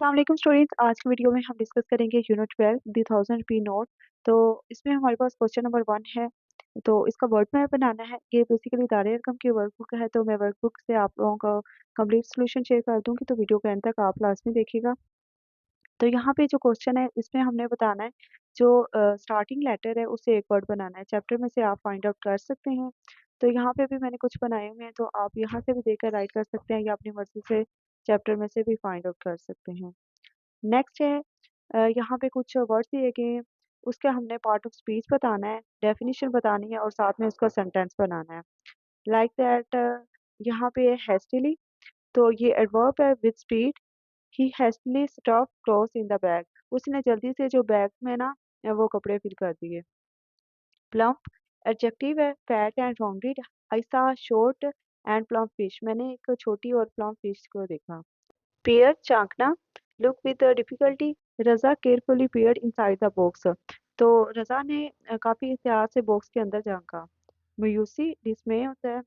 अस्सलाम वालेकुम स्टूडेंट्स। आज की वीडियो में हम डिस्कस करेंगे यूनिट 12 द 1000 नोट। तो इसमें हमारे पास क्वेश्चन नंबर 1 है। तो इसका वर्ड मैप बनाना है। ये बेसिकली दारे रकम की वर्कबुक है, तो मैं वर्कबुक से आप लोगों का कंप्लीट सॉल्यूशन शेयर कर दूंगी, तो वीडियो के एंड तक आप लाजमी देखिएगा। तो यहाँ पे जो क्वेश्चन है इसमें हमने बताना है जो स्टार्टिंग लेटर है उससे एक वर्ड बनाना है। चैप्टर में से आप फाइंड आउट कर सकते हैं। तो यहाँ पे भी मैंने कुछ बनाए हुए हैं, तो आप यहाँ से भी देखकर राइट कर सकते हैं या अपनी मर्जी से चैप्टर में से भी फाइंड आउट कर सकते हैं। नेक्स्ट है यहाँ पे कुछ वर्ड्स दिए गए हैं, उसका हमने पार्ट ऑफ स्पीच बताना है, डेफिनेशन बतानी है और साथ में उसका सेंटेंस बनाना है। लाइक दैट यहाँ पे हेस्टिली, तो ये एडवर्ब है with speed. He hastily stuffed clothes in the bag, उसने जल्दी से जो बैग में ना वो कपड़े फिल कर दिए। प्लम्प एडजेक्टिव है fat and rounded. I saw short and plump fish, मैंने एक छोटी और प्लम्प फिश को देखा। पेयर झांकना, look with difficulty. Raza carefully peered inside the box, तो रज़ा ने काफ़ी एहतियात से बॉक्स के अंदर झांका। मायूसी डिसमे होता है।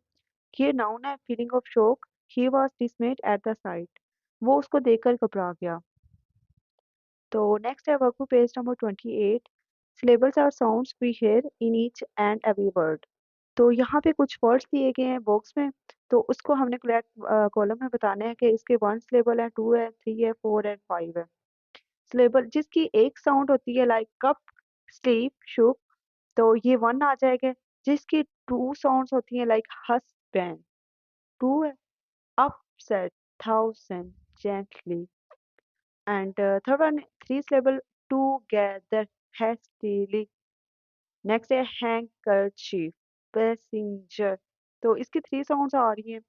ये नाउन है feeling of shock. He was dismayed at the sight, वो उसको देखकर घबरा गया। तो नेक्स्ट है workbook page number 28। Syllables are sounds we hear in each and every word. तो यहाँ पे कुछ वर्ड्स दिए गए हैं बॉक्स में, तो उसको हमने करेक्ट कॉलम में बताना है कि इसके 1 सिलेबल है, 2 है, 3 है, 4 एंड 5 है। सिलेबल जिसकी एक साउंड होती है लाइक कप, स्लीप, शुक, तो ये 1 आ जाएगा। जिसकी 2 साउंड्स होती हैं लाइक हस्बैंड, 2 है। Upset, thousand, gently and third one 3 syllable, together, hastily. Next है हैंकरचीफ, पैसेंजर, तो इसकी 3 साउंड्स आ रही हैं।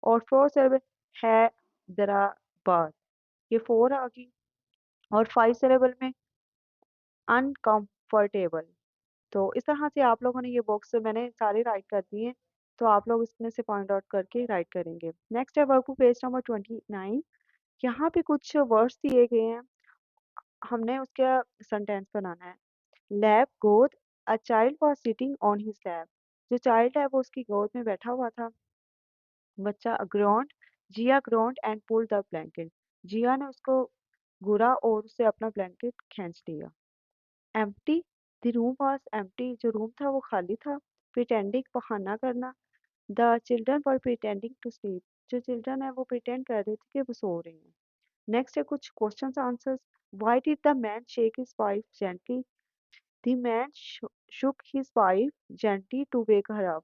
और 4 सिलेबल हैदराबाद, ये 4 आ गई। और 5 सिलेबल में अनकंफर्टेबल। तो इस तरह से आप लोगों ने ये बॉक्स मैंने सारे राइट कर दिए हैं, तो आप लोग इसमें से पॉइंट आउट करके राइट करेंगे। नेक्स्ट है वर्कबुक पेज नंबर 29। यहाँ पे कुछ वर्ड्स दिए गए हैं, हमने उसका सेंटेंस बनाना है। लैब गोद, a child was sitting on his lap, जो चाइल्ड है वो उसकी गोद में बैठा हुआ था। बच्चा groaned, Jia groaned and pull the blanket, Jia ने उसको घूरा और उससे अपना ब्लैंकेट खींच लिया। Empty, the room was empty, जो रूम था वो खाली था। प्रिटेंडिंग, बहाना करना। The children were pretending to sleep, जो चिल्ड्रन है वो प्रिटेंड कर रहे थे कि वो सो रहे हैं। नेक्स्ट है कुछ questions answers. Why did the man shake his wife gently? The man shook his wife gently to wake her up,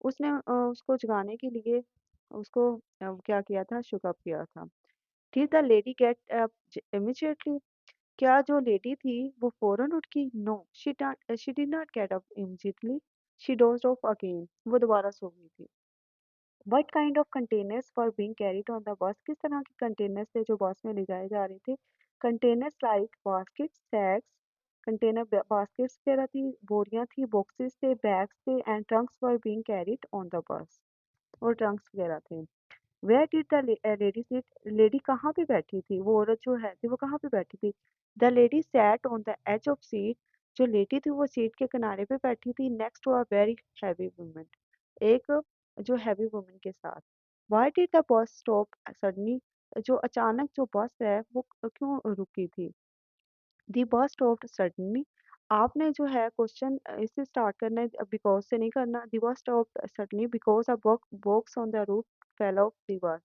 उसने उसको जगाने के लिए उसको क्या किया था, शुक अप किया था। Did the lady get up immediately? क्या जो लेडी थी वो फौरन उठ गई? No, she did not get up immediately, she dozed off again, वो दोबारा सो गई थी। What kind of containers were being carried on the bus, किस तरह के कंटेनर्स थे जो बस में ले जाए जा रहे थे? Containers like baskets, sacks, container baskets वगैरह थी, बोरियां थी, बॉक्सेस थे, बैग्स थे and trunks were being carried on the bus, और ट्रंक्स वगैरह थे। Where did the lady sit, lady कहाँ पे बैठी थी, वो औरत जो है थी वो कहाँ पे बैठी थी? The lady sat on the edge of seat, जो लेटी थी वो सीट के किनारे पे बैठी थी next to a very heavy woman, एक जो हैवी वुमन के साथ। Why did the bus stop suddenly, जो अचानक जो बस है वो क्यों रुकी थी? दी बस स्टॉप्ड सडनली, आपने जो है क्वेश्चन इससे स्टार्ट करना है, बिकॉज से नहीं करना। दी बस stopped suddenly because a box on the roof fell of the बस,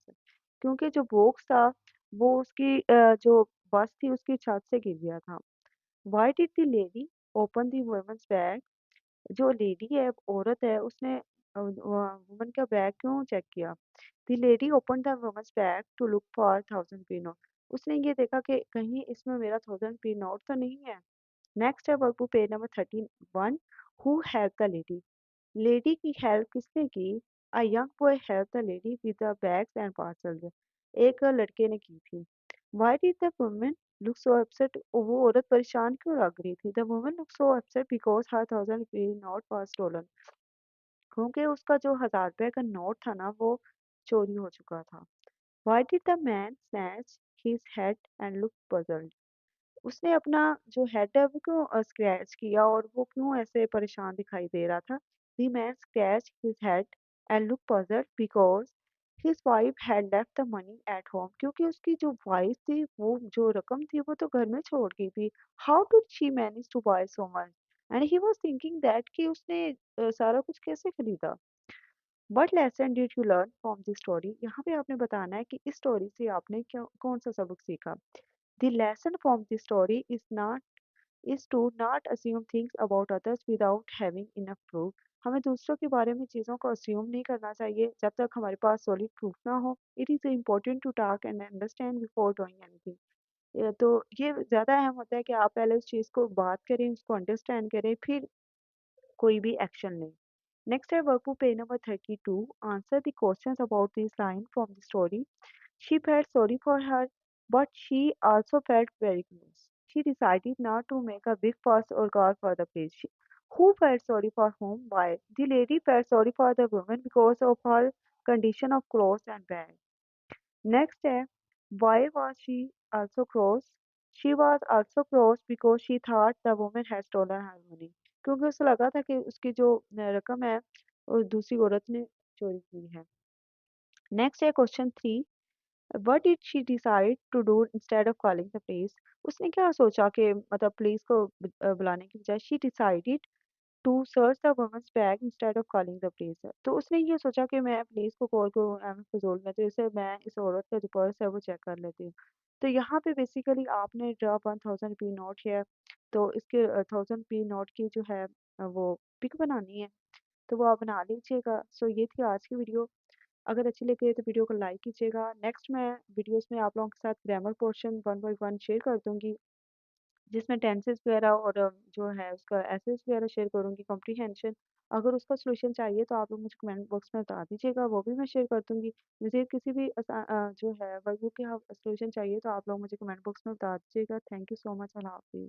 क्योंकि जो बॉक्स था वो उसकी जो बस थी उसकी छत से गिर गया था। Why did the lady open the women's bag, जो लेडी है औरत है उसने वुमन का बैग क्यों चेक किया? The lady open the women's bag to look for 1000 note, उसने ये देखा कि कहीं इसमें मेरा 1000 नोट तो नहीं है। नेक्स्ट है workbook page number 31। Who help the lady, lady की हेल्प किसने की? A young boy help the lady with the bags and parcels, एक लड़के ने की थी। Why did the woman look so upset, वो औरत परेशान क्यों लग रही थी? The woman look so upset because her 1000 note was stolen, क्योंकि उसका जो 1000 रुपए का नोट था ना वो चोरी हो चुका था। Why did the man snatch his head and look puzzled, उसने अपना जो हेड है वो क्यों स्क्रैच किया और वो क्यों ऐसे परेशान दिखाई दे रहा था? The man scratch his head and look puzzled because his wife had left the money at home, क्योंकि उसकी जो वाइफ थी वो जो रकम थी वो तो घर में छोड़ गई थी। How did she manage to buy so much, and he was thinking that कि उसने सारा कुछ कैसे खरीदा। What lesson did you learn from this story, यहाँ पे आपने बताना है कि इस स्टोरी से आपने क्या कौन सा सबक सीखा। The lesson from this story is to not assume things about others without having enough proof. हमें दूसरों के बारे में चीज़ों को अस्यूम नहीं करना चाहिए जब तक हमारे पास सॉलिड प्रूफ ना हो। It is important to talk and understand before doing anything. तो ये ज़्यादा अहम होता है कि आप पहले उस चीज़ को बात करें, उसको अंडरस्टैंड करें, फिर कोई भी एक्शन लें। नेक्स्ट है workbook page number 32। Answer the questions about this line from the story. She felt sorry for her, but she also felt very close. She decided not to make a big fuss or call for the police. Who felt sorry for whom? Why? The lady felt sorry for the woman because of her condition of clothes and bag. Next है, why was she also cross? She was also cross because she thought the woman had stolen her money. क्योंकि उसे लगा था कि उसकी जो रकम है वो दूसरी औरत ने चोरी की है। नेक्स्ट है question 3। What did she decide to do instead of calling the police? उसने क्या सोचा कि मतलब पुलिस को बुलाने की बजाय she decided to search the woman's bag instead of calling the police। तो उसने ये सोचा कि मैं पुलिस को कॉल करूँ फजूल में, तो इसे मैं इस औरत का जो पर्स है वो चेक कर लेती हूँ। तो यहाँ पे बेसिकली आपने ड्रॉप 1000 रुपये नोट है, तो इसके 1000 रुपये नोट की जो है वो पिक बनानी है, तो वो आप बना लीजिएगा। सो ये थी आज की वीडियो। अगर अच्छी लगी है तो वीडियो को लाइक कीजिएगा। नेक्स्ट मैं वीडियोस में आप लोगों के साथ ग्रामर पोर्शन 1 बाय 1 शेयर कर दूँगी, जिसमें टेंसेस वगैरह और जो है उसका एसेस वगैरह शेयर करूँगी, कॉम्प्रिहेंशन। अगर उसका सॉल्यूशन चाहिए तो आप लोग मुझे कमेंट बॉक्स में बता दीजिएगा, वो भी मैं शेयर कर दूँगी। मज़ीद किसी भी जो है वर्कबुक के सॉल्यूशन चाहिए तो आप लोग मुझे कमेंट बॉक्स में बता दीजिएगा। Thank you so much. अल्लाह हाफ़िज़।